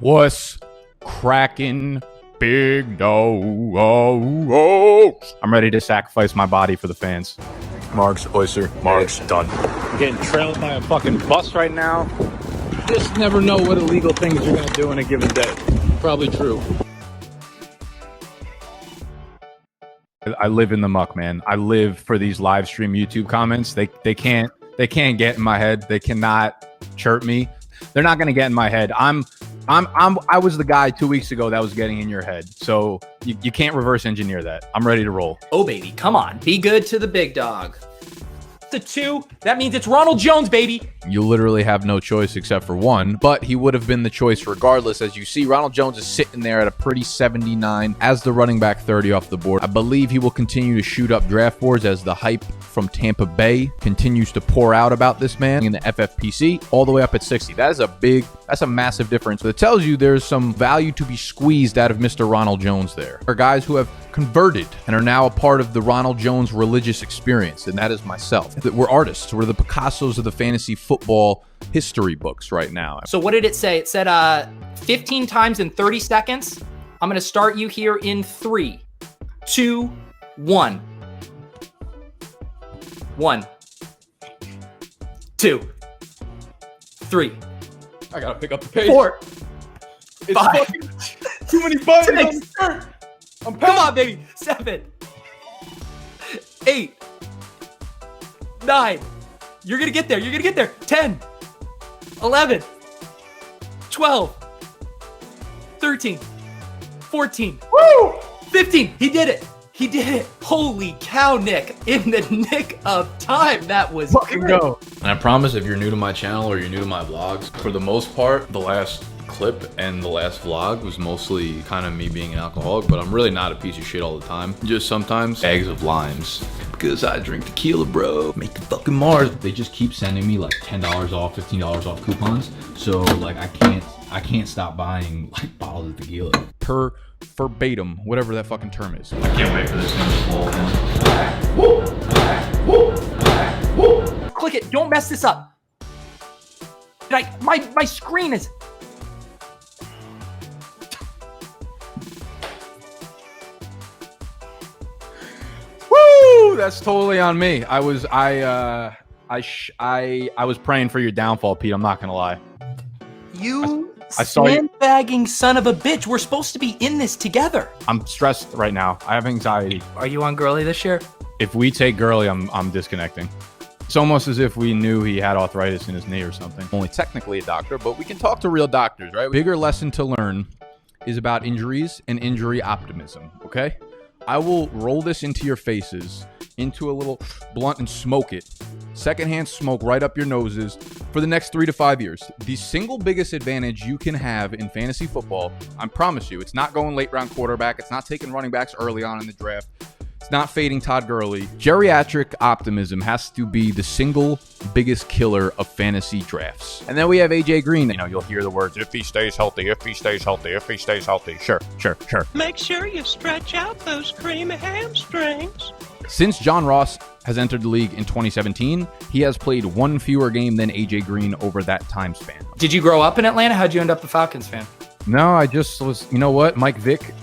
What's cracking, big no? I'm ready to sacrifice my body for the fans. Marks, oyster, Marks, done. I'm getting trailed by a fucking bus right now. Just never know what illegal things you're gonna do in a given day. Probably true. I live in the muck, man. I live for these live stream YouTube comments. They can't get in my head. They cannot chirp me. They're not gonna get in my head. I was the guy 2 weeks ago that was getting in your head. So you can't reverse engineer that. I'm ready to roll. Oh, baby, come on. Be good to the big dog. The 2, that means it's Ronald Jones, baby. You literally have no choice except for one, but he would have been the choice regardless. As you see, Ronald Jones is sitting there at a pretty 79 as the running back 30 off the board. I believe he will continue to shoot up draft boards as the hype from Tampa Bay continues to pour out about this man in the FFPC all the way up at 60. That's a massive difference. It tells you there's some value to be squeezed out of Mr. Ronald Jones there. There are guys who have converted and are now a part of the Ronald Jones religious experience, and that is myself. We're artists. We're the Picassos of the fantasy football history books right now. So what did it say? It said 15 times in 30 seconds. I'm going to start you here in 3, 2, 1. 1, 2, 3. I gotta pick up the page. 4, It's 5, fucking too many buttons. 6. Come on, baby. 7, 8, 9. You're gonna get there. You're gonna get there. 10, 11, 12, 13, 14, woo! 15. He did it. He did it. Holy cow, Nick. In the nick of time. That was Fucking great. go. And I promise if you're new to my channel or you're new to my vlogs, for the most part, the last clip and the last vlog was mostly kind of me being an alcoholic, but I'm really not a piece of shit all the time. Just sometimes bags of limes. Because I drink tequila, bro. Make the fucking Mars. They just keep sending me like $10 off, $15 off coupons. So like I can't stop buying like bottles of tequila. Per verbatim, whatever that fucking term is. I can't wait for this thing to fall. Click it. Don't mess this up. My screen is... Woo! That's totally on me. I was praying for your downfall, Pete. I'm not gonna lie. I saw you. Sandbagging son of a bitch. We're supposed to be in this together. I'm stressed right now. I have anxiety. Are you on Girly this year? If we take Gurley, I'm disconnecting. It's almost as if we knew he had arthritis in his knee or something. Only technically a doctor, but we can talk to real doctors, right? Bigger lesson to learn is about injuries and injury optimism, okay? I will roll this into your faces, into a little blunt and smoke it. Secondhand smoke right up your noses for the next 3 to 5 years. The single biggest advantage you can have in fantasy football, I promise you, it's not going late round quarterback. It's not taking running backs early on in the draft. It's not fading Todd Gurley. Geriatric optimism has to be the single biggest killer of fantasy drafts. And then we have AJ Green. You know, you'll hear the words, if he stays healthy, if he stays healthy, if he stays healthy. Sure. Make sure you stretch out those creamy hamstrings. Since John Ross has entered the league in 2017, he has played one fewer game than AJ Green over that time span. Did you grow up in Atlanta? How'd you end up a Falcons fan? No, I just was, you know what? Mike Vick,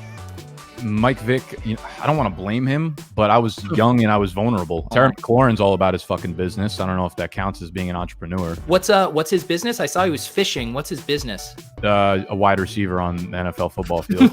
you know, I don't want to blame him, but I was young and I was vulnerable. Terry McLaurin's all about his fucking business. I don't know if that counts as being an entrepreneur. What's his business? I saw he was fishing. What's his business? A wide receiver on the NFL football field.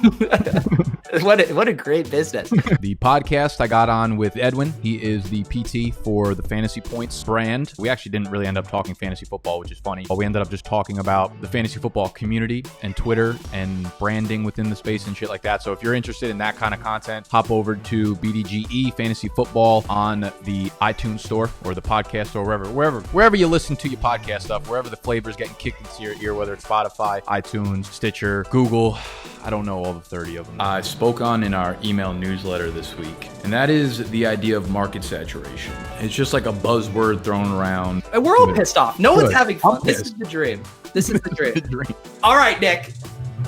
What a great business. The podcast I got on with Edwin. He is the PT for the Fantasy Points brand. We actually didn't really end up talking fantasy football, which is funny. We ended up just talking about the fantasy football community and Twitter and branding within the space and shit like that. So if you're interested in that kind of content, hop over to BDGE Fantasy Football on the iTunes store or the podcast store, wherever you listen to your podcast stuff, wherever the flavor's getting kicked into your ear, whether it's Spotify, iTunes, Stitcher, Google. I don't know all the 30 of them. I spoke on in our email newsletter this week, and that is the idea of market saturation. It's just like a buzzword thrown around. And we're all pissed off. No one's having fun. I'm This pissed. is the dream. This is the dream. The dream. All right, Nick.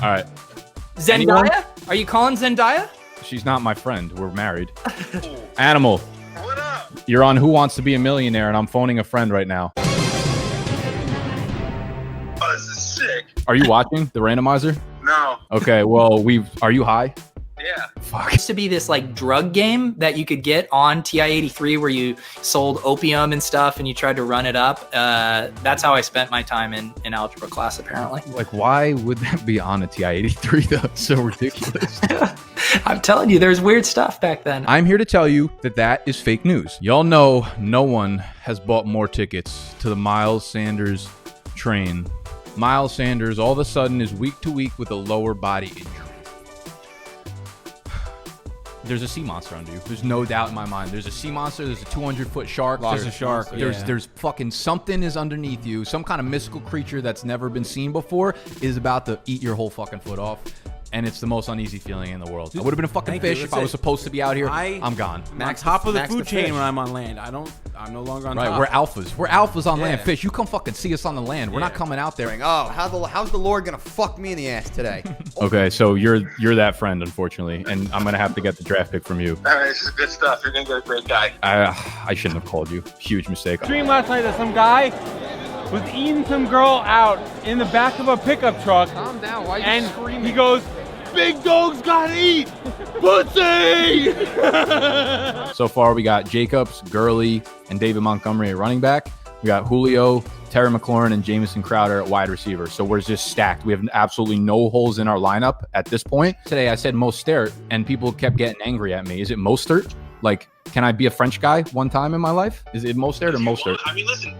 All right. Zendaya? Are you calling Zendaya? She's not my friend. We're married. Animal. What up? You're on Who Wants to Be a Millionaire, and I'm phoning a friend right now. Oh, this is sick. Are you watching the randomizer? Okay, well, are you high? Yeah. Fuck. It used to be this like drug game that you could get on TI-83 where you sold opium and stuff and you tried to run it up. That's how I spent my time in algebra class, apparently. Like, why would that be on a TI-83 though? It's so ridiculous. I'm telling you, there's weird stuff back then. I'm here to tell you that is fake news. Y'all know no one has bought more tickets to the Miles Sanders train. Miles Sanders all of a sudden is week to week with a lower body injury. There's a sea monster under you. There's no doubt in my mind. There's a sea monster. There's a 200-foot shark. There's a shark. There's fucking something is underneath you. Some kind of mystical creature that's never been seen before is about to eat your whole fucking foot off. And it's the most uneasy feeling in the world. I would have been a fucking fish if I was supposed to be out here. I'm gone. Max top of the food chain when I'm on land. I'm no longer on top. Right, we're alphas. We're alphas on land. Fish, you come fucking see us on the land. We're not coming out there. Oh, how's the Lord gonna fuck me in the ass today? Okay, so you're that friend, unfortunately, and I'm gonna have to get the draft pick from you. All right, this is good stuff. You're gonna get a great guy. I shouldn't have called you. Huge mistake. Dream last night that some guy was eating some girl out in the back of a pickup truck. Calm down. Why are you and screaming? he goes, "Big dogs gotta eat, pussy!" So far, we got Jacobs, Gurley, and David Montgomery at running back. We got Julio, Terry McLaurin, and Jamison Crowder at wide receiver. So we're just stacked. We have absolutely no holes in our lineup at this point. Today, I said Mostert, and people kept getting angry at me. Is it Mostert? Like, can I be a French guy one time in my life? Is it Mostert or Mostert? I mean, listen,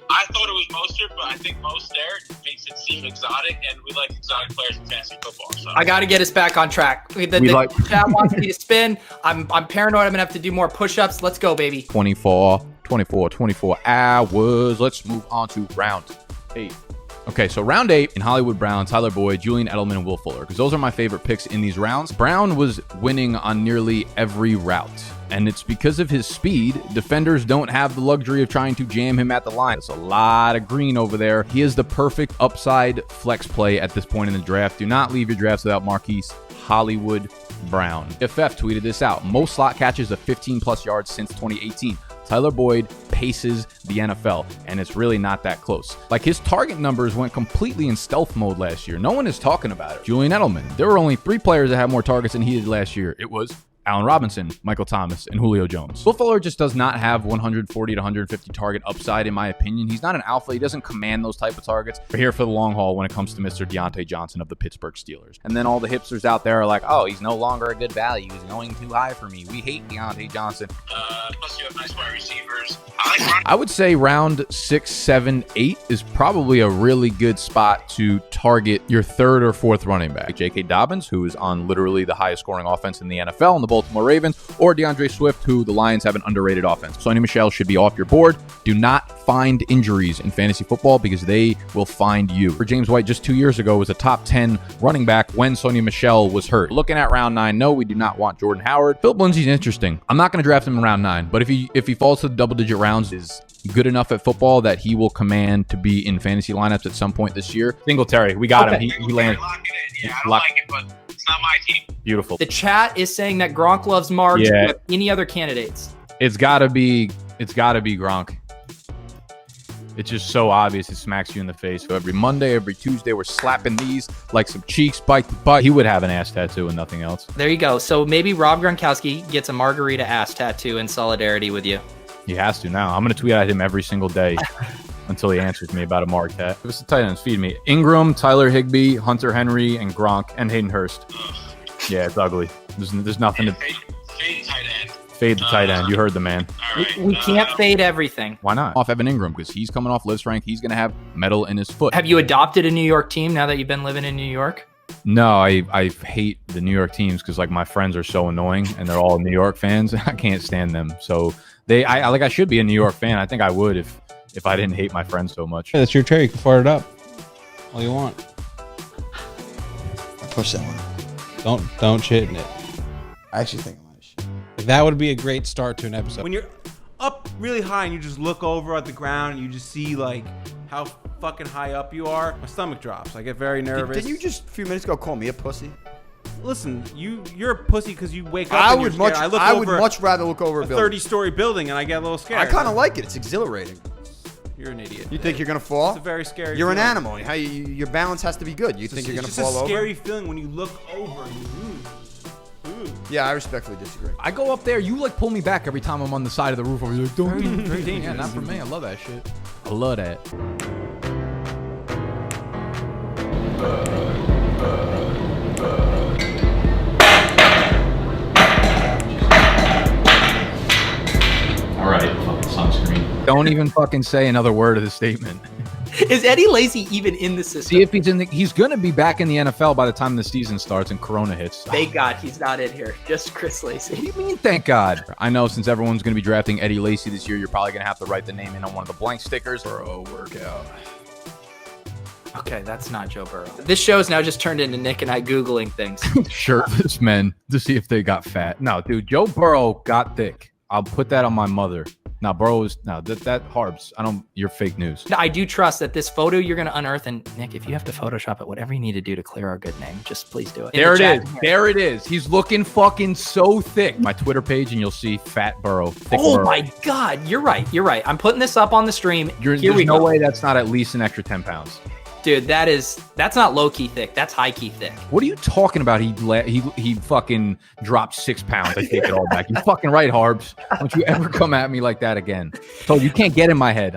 I thought it was Mostert, but I think Mostert makes it seem exotic, and we like exotic players in fantasy football. So. I got to get us back on track. The chat wants me to spin. I'm paranoid. I'm going to have to do more push-ups. Let's go, baby. 24 hours. Let's move on to round 8. Okay, so round 8 in Hollywood Brown, Tyler Boyd, Julian Edelman, and Will Fuller, because those are my favorite picks in these rounds. Brown was winning on nearly every route, and it's because of his speed. Defenders don't have the luxury of trying to jam him at the line. There's a lot of green over there. He is the perfect upside flex play at this point in the draft. Do not leave your drafts without Marquise Hollywood Brown. FF tweeted this out. Most slot catches of 15-plus yards since 2018. Tyler Boyd paces the NFL, and it's really not that close. Like, his target numbers went completely in stealth mode last year. No one is talking about it. Julian Edelman. There were only 3 players that had more targets than he did last year. It was Allen Robinson, Michael Thomas, and Julio Jones. Will Fuller just does not have 140 to 150 target upside, in my opinion. He's not an alpha. He doesn't command those type of targets. We're here for the long haul when it comes to Mr. Deontay Johnson of the Pittsburgh Steelers. And then all the hipsters out there are like, oh, he's no longer a good value. He's going too high for me. We hate Deontay Johnson. Plus, you have nice wide receivers. I would say round 6, 7, 8 is probably a really good spot to target your 3rd or 4th running back. J.K. Dobbins, who is on literally the highest scoring offense in the NFL in the Baltimore Ravens, or DeAndre Swift, who the Lions have an underrated offense. Sony Michel should be off your board. Do not find injuries in fantasy football because they will find you. For James White, just 2 years ago, was a top 10 running back when Sony Michel was hurt. Looking at round 9, no, we do not want Jordan Howard. Philip Lindsay's interesting. I'm not going to draft him in round 9, but if he falls to the double-digit rounds, is good enough at football that he will command to be in fantasy lineups at some point this year. Singletary, we got him. He landed. Yeah, I don't like it, but it's not my team. Beautiful. The chat is saying that Gronk loves Marge. Yeah. Do you have any other candidates? It's gotta be Gronk. It's just so obvious. It smacks you in the face. So every Monday, every Tuesday, we're slapping these like some cheeks, bite to butt. He would have an ass tattoo and nothing else. There you go. So maybe Rob Gronkowski gets a margarita ass tattoo in solidarity with you. He has to now. I'm going to tweet at him every single day until he answers me about a Mark tat. Give us the tight ends. Feed me. Ingram, Tyler Higbee, Hunter Henry, and Gronk, and Hayden Hurst. Yeah, it's ugly. There's nothing to... Fade tight end. Fade the tight end. You heard the man. All right. We can't fade everything. Why not? Off Evan Ingram, because he's coming off Liz Frank. He's going to have metal in his foot. Have you adopted a New York team now that you've been living in New York? No, I hate the New York teams because like my friends are so annoying and they're all New York fans. I can't stand them. So I should be a New York fan. I think I would if I didn't hate my friends so much. Yeah, that's your chair. You can fart it up all you want. I push that one. Don't shit in it. I actually think I'm gonna shit. That would be a great start to an episode. When you're up really high and you just look over at the ground and you just see like how fucking high up you are, my stomach drops. I get very nervous. Didn't you just a few minutes ago call me a pussy? Listen, you're a pussy because you wake up. I and would you're scared. I would much rather look over a building. 30-story building and I get a little scared. I kind of like it. It's exhilarating. You're an idiot. You think you're gonna fall? It's a very scary. You're an feeling. animal. How your balance has to be good. You think you're gonna It's fall just a over? scary feeling when you look over and Yeah, I respectfully disagree. I go up there, you like pull me back every time I'm on the side of the roof over there. Don't do very it. dangerous. Yeah, not for me. I love that shit. I love that. All right, fucking sunscreen. Don't even fucking say another word of the statement. Is Eddie Lacy even in the system? See if he's in the. He's gonna be back in the NFL by the time the season starts and Corona hits. Thank God he's not in here. Just Chris Lacy. What do you mean, thank God? I know since everyone's gonna be drafting Eddie Lacy this year, you're probably gonna have to write the name in on one of the blank stickers. Bro, workout. Okay, that's not Joe Burrow. This show is now just turned into Nick and I Googling things. Shirtless men to see if they got fat. No, dude, Joe Burrow got thick. I'll put that on my mother. Now, Burrow is that Harbs. You're fake news. I do trust that this photo you're going to unearth, and Nick, if you have to Photoshop it, whatever you need to do to clear our good name, just please do it. There it is. There it is. He's looking fucking so thick. My Twitter page, and you'll see fat Burrow. Thick Oh Burrow. my God, you're right. You're right. I'm putting this up on the stream. There's no way that's not at least an extra 10 pounds. Dude, that's not low key thick. That's high key thick. What are you talking about? He fucking dropped 6 pounds. I take it all back. You're fucking right, Harbs. Don't you ever come at me like that again. Told you can't get in my head.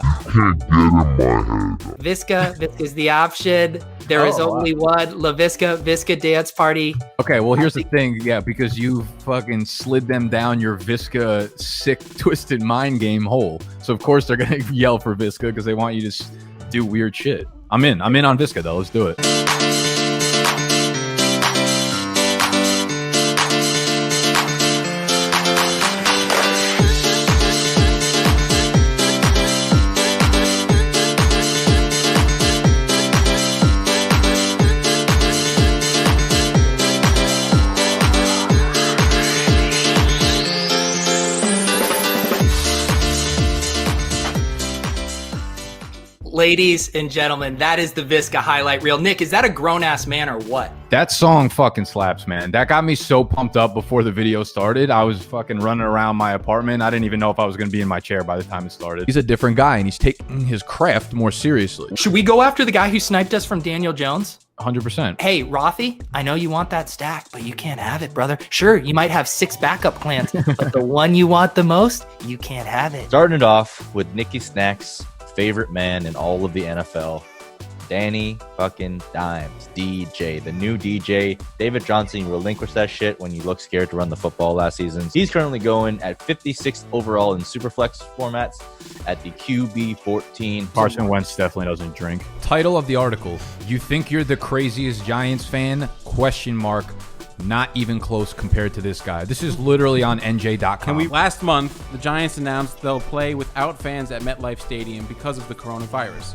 Visca is the option. There is only one La Visca dance party. Okay, well here's the thing, yeah, because you fucking slid them down your Visca sick, twisted mind game hole. So of course they're gonna yell for Visca because they want you to do weird shit. I'm in on Visca though. Let's do it. Ladies and gentlemen, that is the Visca highlight reel. Nick, is that a grown-ass man or what? That song fucking slaps, man. That got me so pumped up before the video started. I was fucking running around my apartment. I didn't even know if I was going to be in my chair by the time it started. He's a different guy, and he's taking his craft more seriously. Should we go after the guy who sniped us from Daniel Jones? 100%. Hey, Rothy, I know you want that stack, but you can't have it, brother. Sure, you might have 6 backup plans, but the one you want the most, you can't have it. Starting it off with Nicky Snack's favorite man in all of the NFL, Danny fucking Dimes, DJ, the new DJ. David Johnson relinquished that shit when you look scared to run the football last season. He's currently going at 56th overall in Superflex formats at the QB 14. Carson Wentz definitely doesn't drink. Title of the article: You think you're the craziest Giants fan? ? Not even close compared to this guy. This is literally on NJ.com. Last month, the Giants announced they'll play without fans at MetLife Stadium because of the coronavirus.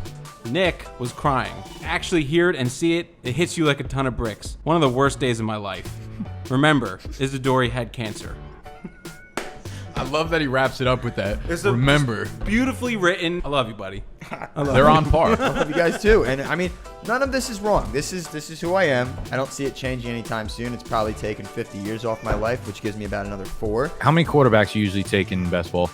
Nick was crying. Actually hear it and see it, it hits you like a ton of bricks. One of the worst days of my life. Remember, Isadori had cancer. I love that he wraps it up with that. Remember. Beautifully written. I love you, buddy. They're on par. I love you guys too. And I mean, none of this is wrong. This is who I am. I don't see it changing anytime soon. It's probably taken 50 years off my life, which gives me about another 4. How many quarterbacks you usually take in best ball?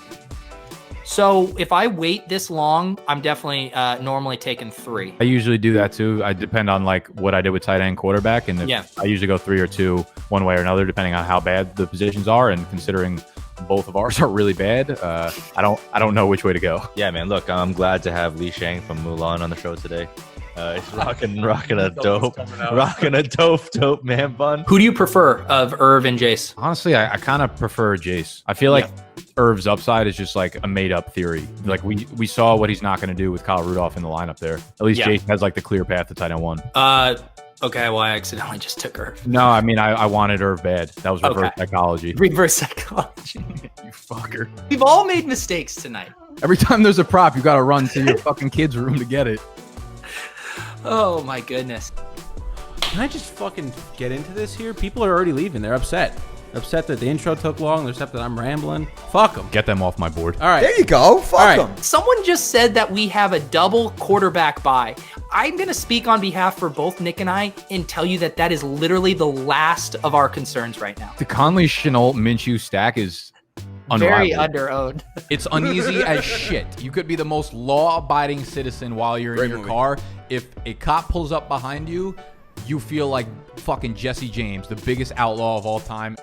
So if I wait this long, I'm definitely normally taking 3. I usually do that too. I depend on like what I did with tight end, quarterback, and I usually go 3 or 2 one way or another, depending on how bad the positions are, and considering both of ours are really bad, I don't know which way to go. Yeah, man. Look, I'm glad to have Li Shang from Mulan on the show today. He's rocking a dope man bun. Who do you prefer of Irv and Jace? Honestly, I kind of prefer Jace. I feel like Irv's upside is just like a made-up theory. Like we saw what he's not going to do with Kyle Rudolph in the lineup there. At least Jace has like the clear path to tight end 1. Okay, well, I accidentally just took Irv. No, I mean, I wanted Irv bad. That was reverse psychology. Reverse psychology. You fucker. We've all made mistakes tonight. Every time there's a prop, you got to run to your fucking kid's room to get it. Oh, my goodness. Can I just fucking get into this here? People are already leaving. They're upset. Upset that the intro took long. They're upset that I'm rambling. Fuck them. Get them off my board. All right. There you go. Fuck them. Someone just said that we have a double quarterback bye. I'm going to speak on behalf for both Nick and I and tell you that that is literally the last of our concerns right now. The Conley Shenault Minshew stack is Very unrivaled. underowned. It's uneasy as shit. You could be the most law-abiding citizen while you're in your car. If a cop pulls up behind you, you feel like fucking Jesse James, the biggest outlaw of all time.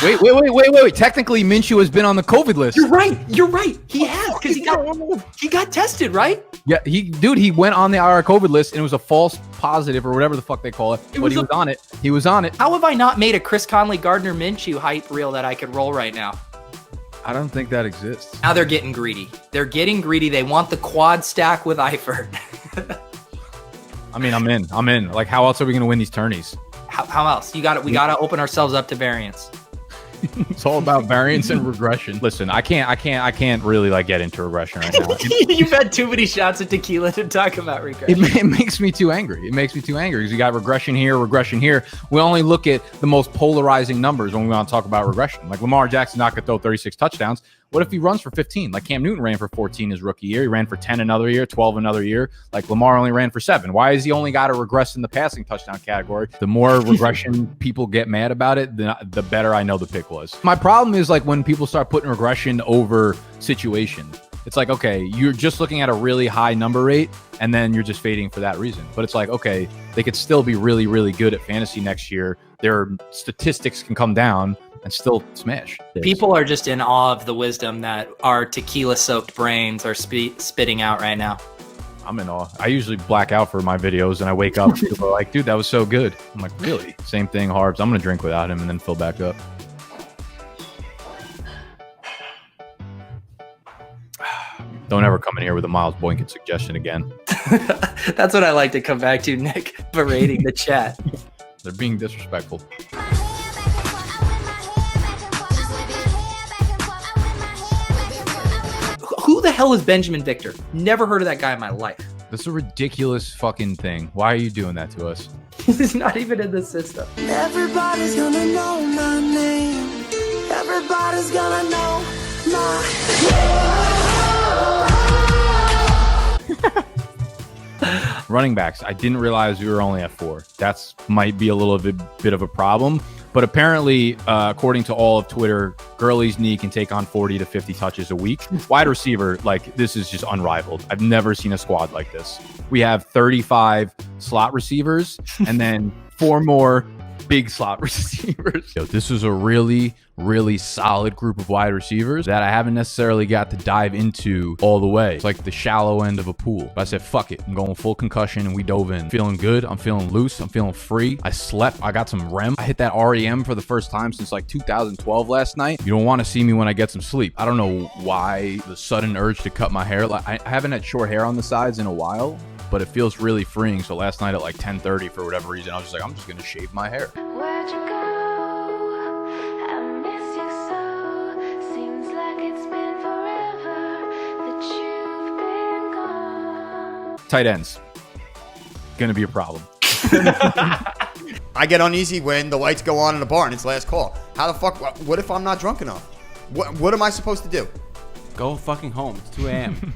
Wait. Technically, Minshew has been on the COVID list. You're right. He has, because he got tested, right? Yeah, he went on the IR COVID list, and it was a false positive or whatever the fuck they call it. But he was on it. He was on it. How have I not made a Chris Conley Gardner Minshew hype reel that I could roll right now? I don't think that exists. Now they're getting greedy. They want the quad stack with Eifert. I mean, I'm in. Like, how else are we going to win these tourneys? How else? We got to open ourselves up to variance. It's all about variance and regression. Listen, I can't really like get into regression right now. You've had too many shots of tequila to talk about regression. It makes me too angry. Because you got regression here. We only look at the most polarizing numbers when we want to talk about regression. Like Lamar Jackson not going to throw 36 touchdowns. What if he runs for 15? Like Cam Newton ran for 14 his rookie year. He ran for 10 another year, 12 another year. Like Lamar only ran for 7. Why is he only got to regress in the passing touchdown category? The more regression people get mad about it, the better I know the pick was. My problem is like when people start putting regression over situation. It's like, okay, you're just looking at a really high number rate and then you're just fading for that reason. But it's like, okay, they could still be really, really good at fantasy next year. Their statistics can come down and still smash. People are just in awe of the wisdom that our tequila-soaked brains are spitting out right now. I'm in awe. I usually black out for my videos and I wake up and people are like, dude, that was so good. I'm like, really? Same thing, Harbs. I'm going to drink without him and then fill back up. Don't ever come in here with a Miles Boykin suggestion again. That's what I like to come back to, Nick, berating the chat. They're being disrespectful. Who the hell is Benjamin Victor? Never heard of that guy in my life. This is a ridiculous fucking thing. Why are you doing that to us? He's not even in the system. Everybody's gonna know my name. Everybody's gonna know Running backs. I didn't realize we were only at 4. That's might be a little bit of a problem. But apparently, according to all of Twitter, Gurley's knee can take on 40 to 50 touches a week. Wide receiver, like, this is just unrivaled. I've never seen a squad like this. We have 35 slot receivers and then 4 more big slot receivers. Yo, this is a really, really solid group of wide receivers that I haven't necessarily got to dive into all the way. It's like the shallow end of a pool. But I said, fuck it. I'm going full concussion and we dove in. Feeling good. I'm feeling loose. I'm feeling free. I slept. I got some REM. I hit that REM for the first time since like 2012 last night. You don't want to see me when I get some sleep. I don't know why the sudden urge to cut my hair. Like, I haven't had short hair on the sides in a while, but it feels really freeing. So last night at like 10:30 for whatever reason, I was just like, I'm just going to shave my hair. Where'd you go? I miss you so. Seems like it's been forever that you've been gone. Tight ends. Going to be a problem. I get uneasy when the lights go on in the bar and it's last call. How the fuck? What if I'm not drunk enough? What am I supposed to do? Go fucking home. It's 2 a.m.